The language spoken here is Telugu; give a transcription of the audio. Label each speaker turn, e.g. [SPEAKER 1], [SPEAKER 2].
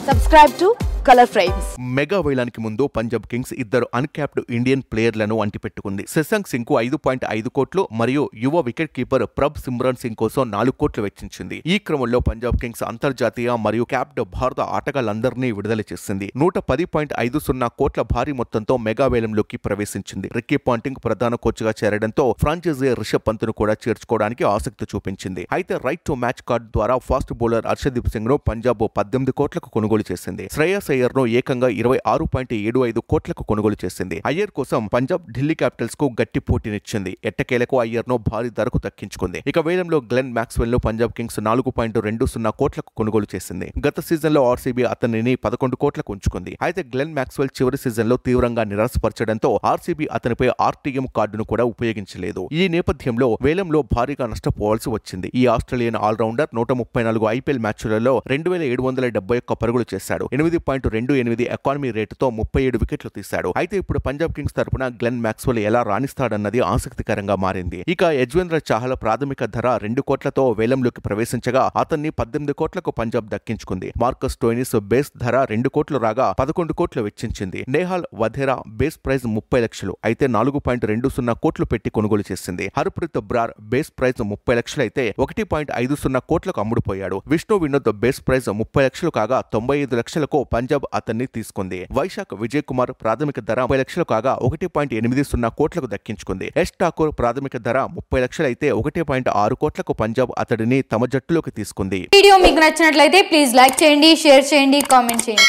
[SPEAKER 1] Subscribe to Color Frames.
[SPEAKER 2] Mega వేలానికి ముందు పంజాబ్ కింగ్స్ ఇద్దరు అన్క్యాప్డ్ ఇండియన్ ప్లేయర్లను అంటిపెట్టుకుంది. శశాంక్ సింగ్ కు 5.5 కోట్లు మరియు యువ వికెట్ కీపర్ ప్రభ్ సిమ్రాన్ సింగ్ కోసం 4 కోట్లు వెచ్చించింది. ఈ క్రమంలో పంజాబ్ కింగ్స్ అంతర్జాతీయ మరియు క్యాప్డ్ భారత ఆటగాళ్లందరినీ విడుదల చేసింది. 110.50 కోట్ల భారీ మొత్తంతో మెగా వేలంలోకి ప్రవేశించింది. రిక్కీ పాంటింగ్ ప్రధాన కోచ్గా చేరడంతో ఫ్రాంచైజీ రిషబ్ పంత్ను కూడా చేర్చుకోవడానికి ఆసక్తి చూపించింది. అయితే రైట్ టు మ్యాచ్ కార్డు ద్వారా ఫాస్ట్ బౌలర్ హర్షదీప్ సింగ్ ను పంజాబ్ 18 కోట్లకు కొనుగోలు చేసింది. శ్రేయస్ అయ్యర్ ను ఏకంగా 26.75 కోట్లకు కొనుగోలు చేసింది. అయ్యర్ కోసం పంజాబ్ ఢిల్లీ క్యాపిటల్స్ కు గట్టి పోటీనిచ్చింది. ఎట్టకేలకు అయ్యర్ ను భారీ ధరకు దక్కించుకుంది. ఇక వేలంలో గ్లెన్ మ్యాక్స్వెల్ ను పంజాబ్ కింగ్స్ 4.20 కోట్లకు కొనుగోలు చేసింది. గత సీజన్ లో ఆర్సీబీ అతనిని 11 కోట్లకు ఉంచుకుంది. అయితే గ్లెన్ మ్యాక్స్వెల్ చివరి సీజన్ లో తీవ్రంగా నిరాశపరచడంతో ఆర్సీబీ అతనిపై ఆర్టీఎం కార్డును కూడా ఉపయోగించలేదు. ఈ నేపథ్యంలో వేలంలో భారీగా నష్టపోవాల్సి వచ్చింది. ఈ ఆస్ట్రేలియన్ ఆల్రౌండర్ 134 ఐపీఎల్ మ్యాచ్లలో 2771 పరుగులు చేశాడు. 8.28 ఎకానమీ రేటుతో 37 వికెట్లు తీశాడు. అయితే ఇప్పుడు పంజాబ్ కింగ్స్ తరపున గ్లెన్ మ్యాక్స్వెల్ ఎలా రాణిస్తాడన్నది ఆసక్తికరంగా మారింది. ఇక యజ్వేంద్ర చాహల్ ప్రాథమిక ధర 2 కోట్లతో వేలంలోకి ప్రవేశించగా అతన్ని 18 కోట్లకు పంజాబ్ దక్కించుకుంది. మార్కస్ స్టోయినిస్ బేస్ ధర 2 కోట్లు రాగా 11 కోట్లు వెచ్చించింది. నేహాల్ వధేరా బేస్ ప్రైజ్ 30 లక్షలు అయితే 4.20 కోట్లు పెట్టి కొనుగోలు చేసింది. హర్ప్రీత్ బ్రార్ బేస్ ప్రైజ్ 30 లక్షలు అయితే 1.50 కోట్లకు అమ్ముడుపోయాడు. విష్ణు వినోద్ బేస్ ప్రైజ్ 30 లక్షలు కాగా 95 లక్షలకు పంజాబ్ అతన్ని తీసుకుంది. వైశాఖ్ విజయ్ కుమార్ ప్రాథమిక ధర 30 లక్షలు కాగా 1.80 కోట్లకు దక్కించుకుంది. యష్ ఠాకూర్ ప్రాథమిక ధర 30 లక్షలు అయితే 1.6 కోట్లకు పంజాబ్ అతడిని తమ జట్టులోకి తీసుకుంది.
[SPEAKER 1] వీడియో మీకు నచ్చినట్లయితే ప్లీజ్ లైక్ చేయండి, షేర్ చేయండి, కామెంట్ చేయండి.